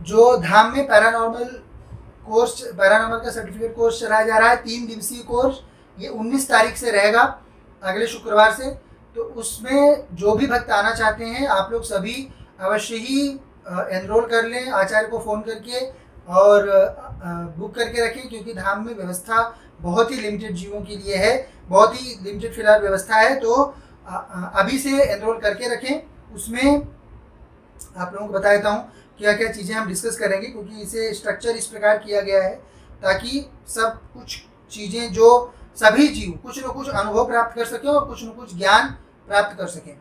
जो धाम में पैरानॉर्मल का सर्टिफिकेट कोर्स चलाया जा रहा है, 3 दिवसीय कोर्स, ये 19 तारीख से रहेगा, अगले शुक्रवार से। तो उसमें जो भी भक्त आना चाहते हैं आप लोग सभी अवश्य ही एनरोल कर लें, आचार्य को फ़ोन करके और बुक करके रखें, क्योंकि धाम में व्यवस्था बहुत ही लिमिटेड जीवों के लिए है, बहुत ही लिमिटेड फिलहाल व्यवस्था है। तो अभी से एनरोल करके रखें। उसमें आप लोगों को बता देता हूँ क्या क्या चीज़ें हम डिस्कस करेंगे, क्योंकि इसे स्ट्रक्चर इस प्रकार किया गया है ताकि सब कुछ चीज़ें जो सभी जीव कुछ न कुछ अनुभव प्राप्त कर सकें और कुछ न कुछ ज्ञान प्राप्त कर सकें।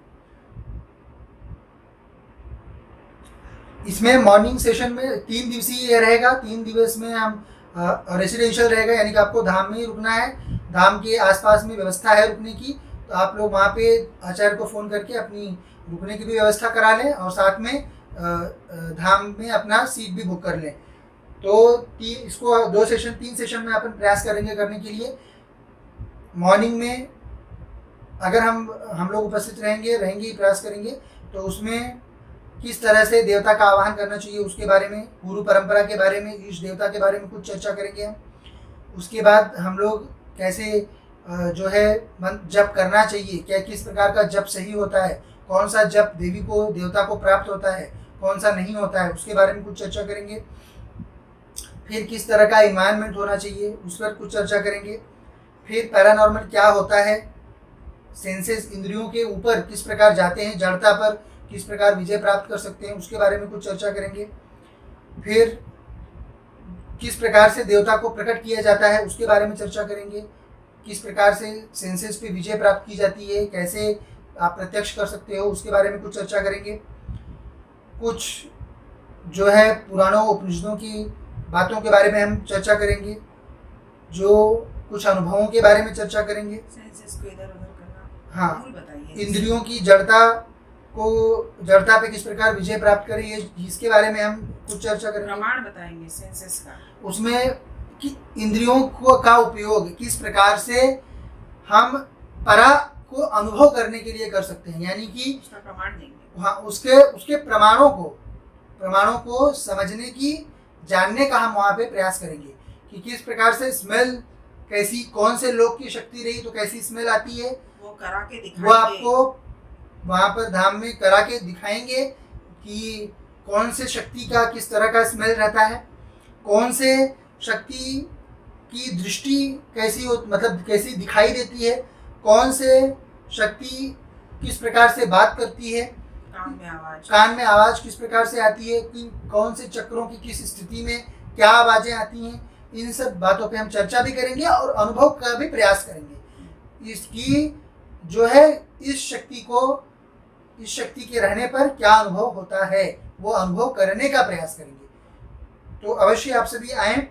इसमें मॉर्निंग सेशन में 3 दिवसीय रहेगा। 3 दिवस में हम रेसिडेंशियल रहेगा, यानी कि आपको धाम में ही रुकना है, धाम के आसपास में व्यवस्था है रुकने की, तो आप लोग वहाँ पे आचार्य को फ़ोन करके अपनी रुकने की भी व्यवस्था करा लें और साथ में धाम में अपना सीट भी बुक कर लें। तो इसको 3 सेशन में अपन प्रयास करेंगे करने के लिए। मॉर्निंग में अगर हम लोग उपस्थित रहेंगे ही प्रयास करेंगे, तो उसमें किस तरह से देवता का आवाहन करना चाहिए उसके बारे में, गुरु परंपरा के बारे में, ईश देवता के बारे में कुछ चर्चा करेंगे हम। उसके बाद हम लोग कैसे जो है जप करना चाहिए, क्या किस प्रकार का जप सही होता है, कौन सा जप देवी को देवता को प्राप्त होता है, कौन सा नहीं होता है, उसके बारे में कुछ चर्चा करेंगे। फिर किस तरह का इन्वायरमेंट होना चाहिए उस पर कुछ चर्चा करेंगे। फिर पैरानॉर्मल क्या होता है, सेंसेस इंद्रियों के ऊपर किस प्रकार जाते हैं, जड़ता पर किस प्रकार विजय प्राप्त कर सकते हैं, उसके बारे में कुछ चर्चा करेंगे। फिर किस प्रकार से देवता को प्रकट किया जाता है उसके बारे में चर्चा करेंगे। किस प्रकार से सेंसेस पे विजय प्राप्त की जाती है, कैसे आप प्रत्यक्ष कर सकते हो, उसके बारे में कुछ चर्चा करेंगे। कुछ जो है पुराणों उपनिषदों की बातों के बारे में हम चर्चा करेंगे, जो कुछ अनुभवों के बारे में चर्चा करेंगे। सेंसेस को इधर उधर करना, हाँ, बताइए। इंद्रियों की जड़ता पे किस प्रकार विजय प्राप्त करें, ये इसके बारे में हम कुछ चर्चा करेंगे। प्रमाण बताएंगे सेंसेस का, उसमें कि इंद्रियों का उपयोग किस प्रकार से हम परा को अनुभव करने के लिए कर सकते हैं, यानी कि उसका प्रमाण देंगे। हाँ, उसके प्रमाणों को समझने की, जानने का हम वहाँ पे प्रयास करेंगे कि किस प्रकार से स्मेल कैसी, कौन से लोग की शक्ति रही तो कैसी स्मेल आती है, वो करा के दिखाएंगे। वो आपको वहाँ पर धाम में करा के दिखाएंगे कि कौन से शक्ति का किस तरह का स्मेल रहता है, कौन से शक्ति की दृष्टि कैसी हो, मतलब कैसी दिखाई देती है, कौन से शक्ति किस प्रकार से बात करती है, कान में आवाज़ किस प्रकार से आती है, कि कौन से चक्रों की किस स्थिति में क्या आवाज़ें आती हैं। इन सब बातों पे हम चर्चा भी करेंगे और अनुभव का भी प्रयास करेंगे। इसकी जो है इस शक्ति के रहने पर क्या अनुभव होता है वो अनुभव करने का प्रयास करेंगे। तो अवश्य आप सभी आएँ।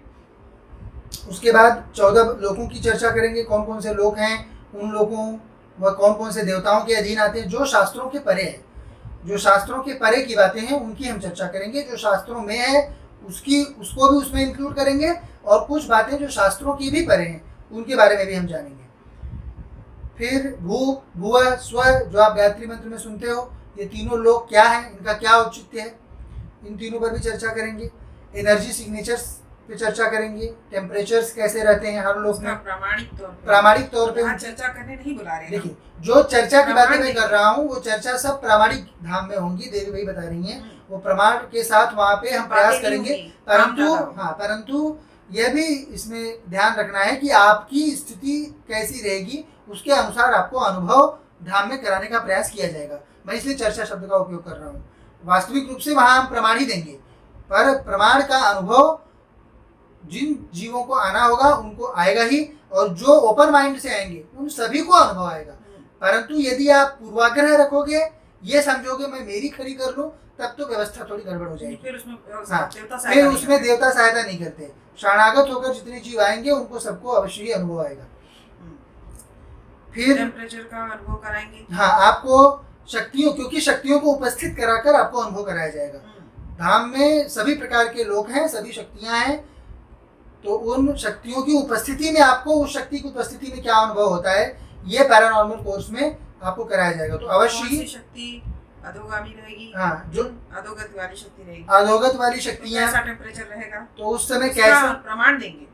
उसके बाद 14 लोगों की चर्चा करेंगे, कौन कौन से लोग हैं, उन लोगों व कौन कौन से देवताओं के अधीन आते हैं, जो शास्त्रों के परे हैं, जो शास्त्रों के परे की बातें हैं उनकी हम चर्चा करेंगे। जो शास्त्रों में है उसको भी उसमें इंक्लूड करेंगे, और कुछ बातें जो शास्त्रों की भी परे हैं उनके बारे में भी हम जानेंगे। फिर भुव स्व जो आप गायत्री मंत्र में सुनते हो, ये तीनों लोग क्या हैं, इनका क्या औचित्य है, इन तीनों पर भी चर्चा करेंगे। एनर्जी सिग्नेचर्स पे चर्चा करेंगे, टेम्परेचर्स कैसे रहते हैं हर लोग में, प्रामाणिक तौर पे चर्चा करने नहीं बुला रहे। देखिए, जो चर्चा की बातें मैं कर रहा हूँ वो चर्चा सब प्रामाणिक धाम में होंगी, देवी भाई बता रही हैं, वो प्रमाण के साथ वहाँ पे हम प्रयास करेंगे। परंतु यह भी इसमें ध्यान रखना है कि आपकी स्थिति कैसी रहेगी उसके अनुसार आपको अनुभव धाम में कराने का प्रयास किया जाएगा। मैं इसलिए चर्चा शब्द का उपयोग कर रहा हूँ। वास्तविक रूप से वहाँ हम प्रमाण ही देंगे, पर प्रमाण का अनुभव जिन जीवों को आना होगा उनको आएगा ही, और जो ओपन माइंड से आएंगे उन सभी को अनुभव आएगा। परंतु यदि आप पूर्वाग्रह रखोगे, ये समझोगे मैं मेरी खड़ी कर लूँ, तब तो व्यवस्था थोड़ी गड़बड़ हो जाएगी। फिर उसमें देवता सहायता नहीं करते। शरणागत होकर जितने जीव आएंगे उनको सबको अवश्य ही अनुभव आएगा। फिर टेम्परेचर का अनुभव कराएंगे। हाँ, आपको क्योंकि शक्तियों को उपस्थित कराकर आपको अनुभव कराया जाएगा। धाम में सभी प्रकार के लोग हैं, सभी शक्तियां हैं, तो उन शक्तियों की उपस्थिति में आपको उस शक्ति की उपस्थिति में क्या अनुभव होता है, ये पैरानॉर्मल कोर्स में आपको कराया जाएगा। तो अवश्य ही शक्ति अधोगामी रहेगी, हाँ, जो अधोगति वाली शक्ति रहेगी। अधोगत वाली तो शक्तियां, कैसा टेम्परेचर रहेगा, तो उस समय उसका कैसा प्रमाण देंगे।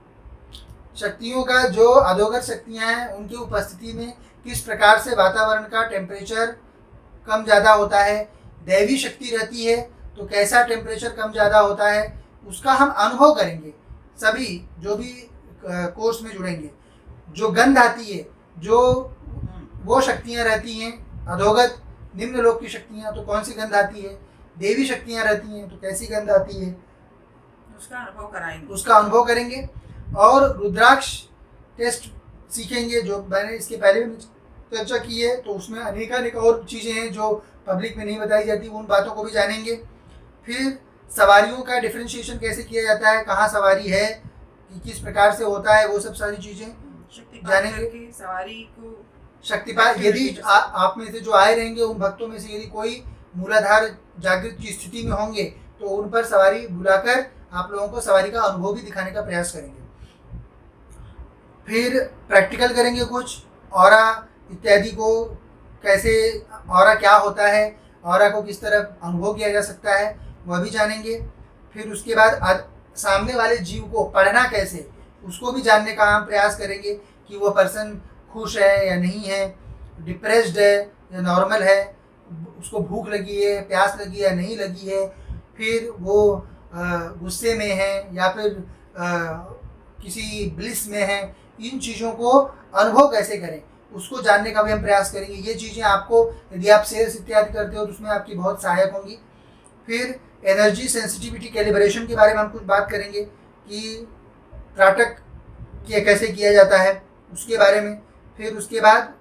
शक्तियों का, जो अधोगत शक्तियां हैं उनकी उपस्थिति में किस प्रकार से वातावरण का टेम्परेचर कम ज़्यादा होता है। दैवी शक्ति रहती है तो कैसा टेम्परेचर कम ज़्यादा होता है, उसका हम अनुभव करेंगे। सभी जो भी कोर्स में जुड़ेंगे, जो गंध आती है, जो वो शक्तियाँ रहती हैं अधोगत निम्न लोक की शक्तियाँ, तो कौन सी गंध आती है। देवी शक्तियाँ रहती हैं तो कैसी गंध आती है, उसका अनुभव कराएंगे, उसका अनुभव करेंगे। और रुद्राक्ष टेस्ट सीखेंगे, जो मैंने इसके पहले भी चर्चा की है, तो उसमें अनेकानेक और चीज़ें हैं जो पब्लिक में नहीं बताई जाती, उन बातों को भी जानेंगे। फिर सवारियों का डिफरेंशिएशन कैसे किया जाता है, कहाँ सवारी है, कि किस प्रकार से होता है, वो सब सारी चीज़ें शक्तिपात जानेंगे। करके सवारी को शक्तिपात, यदि आप में से जो आए रहेंगे उन भक्तों में से यदि कोई मूलाधार जागृत की स्थिति में होंगे तो उन पर सवारी बुलाकर आप लोगों को सवारी का अनुभव भी दिखाने का प्रयास करेंगे। फिर प्रैक्टिकल करेंगे कुछ, ऑरा इत्यादि को कैसे, ऑरा क्या होता है, ऑरा को किस तरह अनुभव किया जा सकता है, वह भी जानेंगे। फिर उसके बाद सामने वाले जीव को पढ़ना कैसे, उसको भी जानने का हम प्रयास करेंगे कि वो पर्सन खुश है या नहीं है, डिप्रेस्ड है या नॉर्मल है, उसको भूख लगी है, प्यास लगी है या नहीं लगी है, फिर वो गुस्से में है या फिर किसी ब्लिस में है। इन चीज़ों को अनुभव कैसे करें, उसको जानने का भी हम प्रयास करेंगे। ये चीज़ें आपको, यदि आप सेल्स इत्यादि करते हो तो उसमें आपकी बहुत सहायक होंगी। फिर एनर्जी सेंसिटिविटी कैलिब्रेशन के बारे में हम कुछ बात करेंगे कि त्राटक कैसे किया जाता है, उसके बारे में। फिर उसके बाद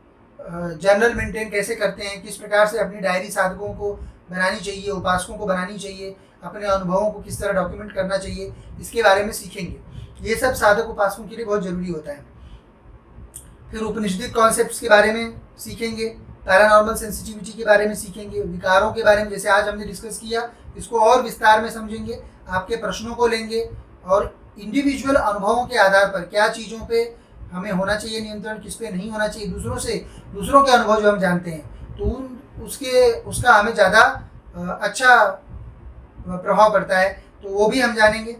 जर्नल मेंटेन कैसे करते हैं, किस प्रकार से अपनी डायरी साधकों को बनानी चाहिए, उपासकों को बनानी चाहिए, अपने अनुभवों को किस तरह डॉक्यूमेंट करना चाहिए, इसके बारे में सीखेंगे। ये सब साधक उपासकों के लिए बहुत ज़रूरी होता है। फिर उपनिषदिक कॉन्सेप्ट्स के बारे में सीखेंगे, पैरानॉर्मल सेंसिटिविटी के बारे में सीखेंगे, विकारों के बारे में जैसे आज हमने डिस्कस किया, इसको और विस्तार में समझेंगे, आपके प्रश्नों को लेंगे और इंडिविजुअल अनुभवों के आधार पर क्या चीज़ों पे हमें होना चाहिए नियंत्रण, किस पे नहीं होना चाहिए, दूसरों के अनुभव जो हम जानते हैं तो उसका हमें ज़्यादा अच्छा प्रभाव पड़ता है, तो वो भी हम जानेंगे।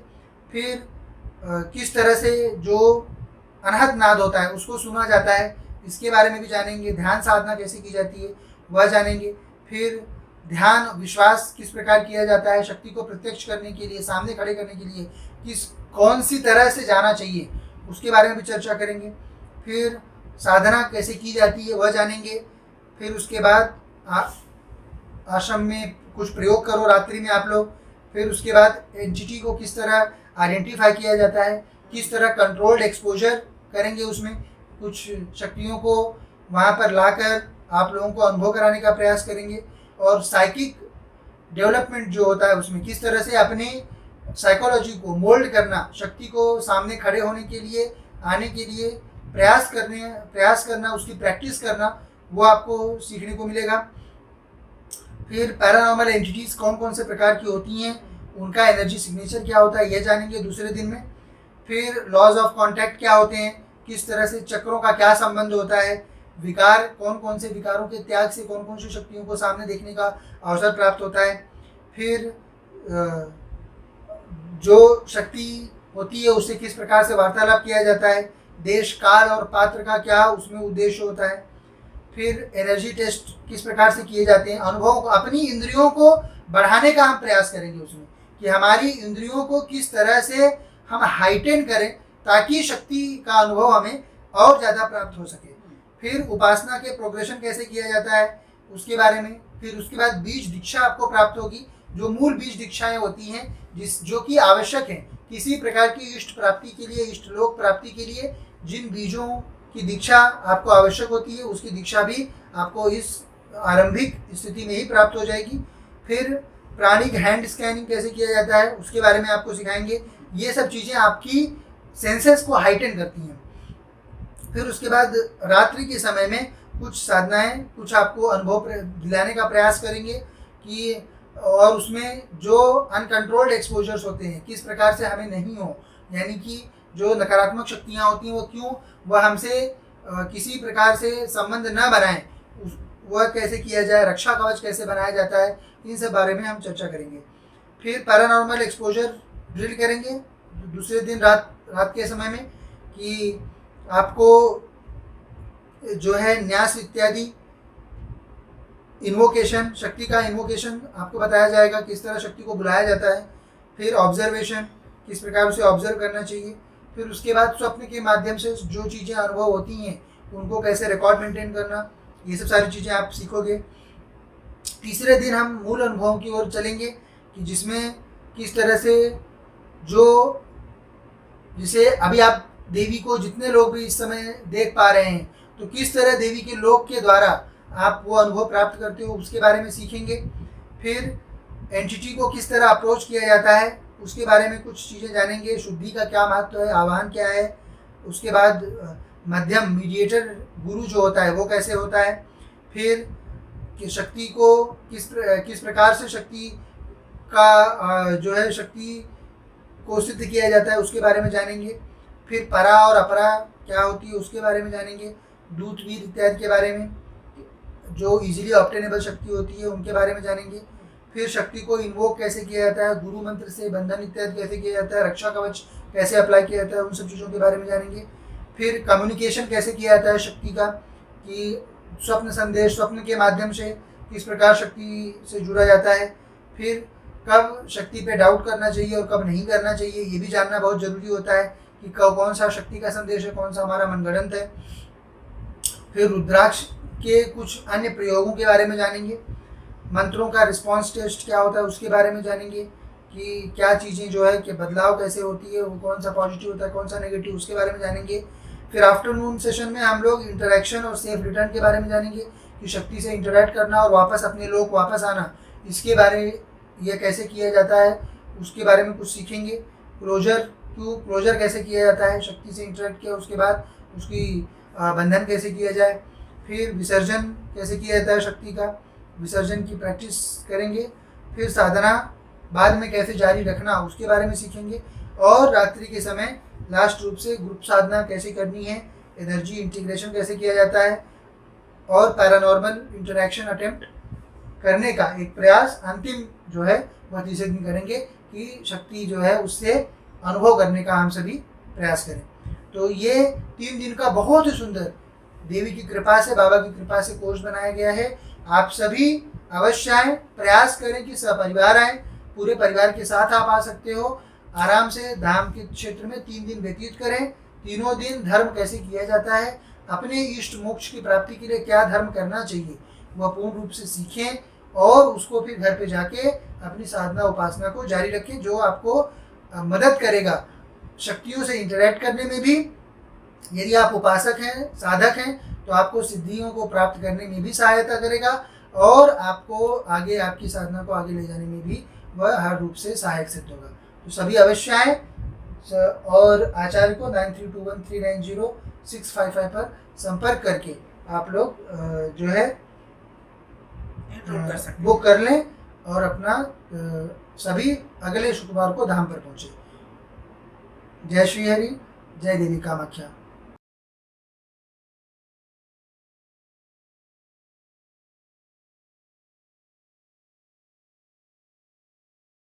फिर किस तरह से जो अनहद नाद होता है उसको सुना जाता है, इसके बारे में भी जानेंगे। ध्यान साधना कैसे की जाती है वह जानेंगे। फिर ध्यान विश्वास किस प्रकार किया जाता है, शक्ति को प्रत्यक्ष करने के लिए, सामने खड़े करने के लिए कौन सी तरह से जाना चाहिए, उसके बारे में भी चर्चा करेंगे। फिर साधना कैसे की जाती है वह जानेंगे। फिर उसके बाद आश्रम में कुछ प्रयोग करो रात्रि में आप लोग। फिर उसके बाद एंटिटी को किस तरह आइडेंटिफाई किया जाता है, किस तरह कंट्रोल्ड एक्सपोजर करेंगे, उसमें कुछ शक्तियों को वहाँ पर लाकर आप लोगों को अनुभव कराने का प्रयास करेंगे। और साइकिक डेवलपमेंट जो होता है उसमें किस तरह से अपनी साइकोलॉजी को मोल्ड करना, शक्ति को सामने खड़े होने के लिए, आने के लिए प्रयास करना, उसकी प्रैक्टिस करना, वो आपको सीखने को मिलेगा। फिर पैरानॉर्मल एंटिटीज़ कौन कौन से प्रकार की होती हैं, उनका एनर्जी सिग्नेचर क्या होता है, यह जानेंगे दूसरे दिन में। फिर लॉज ऑफ कॉन्टैक्ट क्या होते हैं, किस तरह से चक्रों का क्या संबंध होता है, विकार कौन कौन से विकारों के त्याग से कौन कौन सी शक्तियों को सामने देखने का अवसर प्राप्त होता है। फिर जो शक्ति होती है उससे किस प्रकार से वार्तालाप किया जाता है, देश काल और पात्र का क्या उसमें उद्देश्य होता है। फिर एनर्जी टेस्ट किस प्रकार से किए जाते हैं, अनुभव को, अपनी इंद्रियों को बढ़ाने का हम प्रयास करेंगे उसमें, कि हमारी इंद्रियों को किस तरह से हम हाइटेन करें ताकि शक्ति का अनुभव हमें और ज़्यादा प्राप्त हो सके। फिर उपासना के प्रोग्रेशन कैसे किया जाता है उसके बारे में। फिर उसके बाद बीज दीक्षा आपको प्राप्त होगी, जो मूल बीज दीक्षाएं होती हैं जो कि आवश्यक हैं किसी प्रकार की इष्ट प्राप्ति के लिए, इष्ट लोक प्राप्ति के लिए। जिन बीजों की दीक्षा आपको आवश्यक होती है उसकी दीक्षा भी आपको इस आरंभिक स्थिति में ही प्राप्त हो जाएगी। फिर प्राणिक हैंड स्कैनिंग कैसे किया जाता है उसके बारे में आपको सिखाएंगे। ये सब चीज़ें आपकी सेंसेस को हाइटेन करती हैं। फिर उसके बाद रात्रि के समय में कुछ साधनाएं, कुछ आपको अनुभव दिलाने का प्रयास करेंगे कि, और उसमें जो अनकंट्रोल्ड एक्सपोजर्स होते हैं किस प्रकार से हमें नहीं हो, यानी कि जो नकारात्मक शक्तियाँ होती हैं वो क्यों वह हमसे किसी प्रकार से संबंध न बनाएं, वह कैसे किया जाए, रक्षा कवच कैसे बनाया जाता है, इन सब बारे में हम चर्चा करेंगे। फिर पैरानॉर्मल एक्सपोजर ड्रिल करेंगे दूसरे दिन रात के समय में, कि आपको जो है न्यास इत्यादि इन्वोकेशन, शक्ति का इन्वोकेशन आपको बताया जाएगा, किस तरह शक्ति को बुलाया जाता है। फिर ऑब्जर्वेशन, किस प्रकार उसे ऑब्जर्व करना चाहिए। फिर उसके बाद स्वप्न के माध्यम से जो चीज़ें अनुभव होती हैं उनको कैसे रिकॉर्ड मेंटेन करना, ये सब सारी चीज़ें आप सीखोगे। तीसरे दिन हम मूल अनुभवों की ओर चलेंगे, कि जिसमें किस तरह से जिसे अभी आप देवी को जितने लोग भी इस समय देख पा रहे हैं, तो किस तरह देवी के लोक के द्वारा आप वो अनुभव प्राप्त करते हो उसके बारे में सीखेंगे। फिर एंटिटी को किस तरह अप्रोच किया जाता है उसके बारे में कुछ चीज़ें जानेंगे। शुद्धि का क्या महत्व है, आवाहन क्या है। उसके बाद मध्यम मीडिएटर गुरु जो होता है वो कैसे होता है। फिर कि शक्ति को किस प्रकार से शक्ति का जो है शक्ति को सिद्ध किया जाता है उसके बारे में जानेंगे। फिर परा और अपरा क्या होती है उसके बारे में जानेंगे। दूत वीर इत्यादि के बारे में, जो इजीली ऑब्टेनेबल शक्ति होती है उनके बारे में जानेंगे। फिर शक्ति को इन्वोक कैसे किया जाता है, गुरु मंत्र से बंधन इत्यादि कैसे किया जाता है, रक्षा कवच कैसे अप्लाई किया जाता है, उन सब चीज़ों के बारे में जानेंगे। फिर कम्युनिकेशन कैसे किया जाता है शक्ति का, कि स्वप्न संदेश, स्वप्न के माध्यम से किस प्रकार शक्ति से जुड़ा जाता है। फिर कब शक्ति पे डाउट करना चाहिए और कब नहीं करना चाहिए, ये भी जानना बहुत ज़रूरी होता है, कि कौन सा शक्ति का संदेश है, कौन सा हमारा मनगढ़ंत है। फिर रुद्राक्ष के कुछ अन्य प्रयोगों के बारे में जानेंगे। मंत्रों का रिस्पॉन्स टेस्ट क्या होता है उसके बारे में जानेंगे, कि क्या चीज़ें जो है कि बदलाव कैसे होती है, वो कौन सा पॉजिटिव होता है, कौन सा नेगेटिव, उसके बारे में जानेंगे। फिर आफ्टरनून सेशन में हम लोग इंटरेक्शन और सेफ रिटर्न के बारे में जानेंगे, कि शक्ति से इंटरेक्ट करना और वापस अपने लोग वापस आना, इसके बारे ये कैसे किया जाता है उसके बारे में कुछ सीखेंगे। क्लोजर कैसे किया जाता है, शक्ति से इंटरेक्ट किया उसके बाद उसकी बंधन कैसे किया जाए। फिर विसर्जन कैसे किया जाता है शक्ति का, विसर्जन की प्रैक्टिस करेंगे। फिर साधना बाद में कैसे जारी रखना उसके बारे में सीखेंगे। और रात्रि के समय लास्ट रूप से ग्रुप साधना कैसे करनी है, एनर्जी इंटीग्रेशन कैसे किया जाता है, और पैरानॉर्मल इंटरैक्शन अटेम्प्ट करने का एक प्रयास अंतिम जो है वह तीसरे दिन करेंगे, कि शक्ति जो है उससे अनुभव करने का हम सभी प्रयास करें। तो ये 3 दिन का बहुत ही सुंदर देवी की कृपा से, बाबा की कृपा से कोर्स बनाया गया है। आप सभी अवश्य आएँ, प्रयास करें कि सपरिवार आएँ, पूरे परिवार के साथ आप आ सकते हो। आराम से धाम के क्षेत्र में 3 दिन व्यतीत करें। तीनों दिन धर्म कैसे किया जाता है, अपने इष्ट मोक्ष की प्राप्ति के लिए क्या धर्म करना चाहिए, वह पूर्ण रूप से सीखें, और उसको फिर घर पे जाके अपनी साधना उपासना को जारी रखें, जो आपको मदद करेगा शक्तियों से इंटरैक्ट करने में भी। यदि आप उपासक हैं, साधक हैं, तो आपको सिद्धियों को प्राप्त करने में भी सहायता करेगा, और आपको आगे आपकी साधना को आगे ले जाने में भी वह हर रूप से सहायक सिद्ध होगा। तो सभी अवश्य आएँ, और आचार्य को 9321390655 पर संपर्क करके आप लोग जो है बुक कर लें, और अपना सभी अगले शुक्रवार को धाम पर पहुँचे। जय श्री हरि, जय देवी कामाख्या।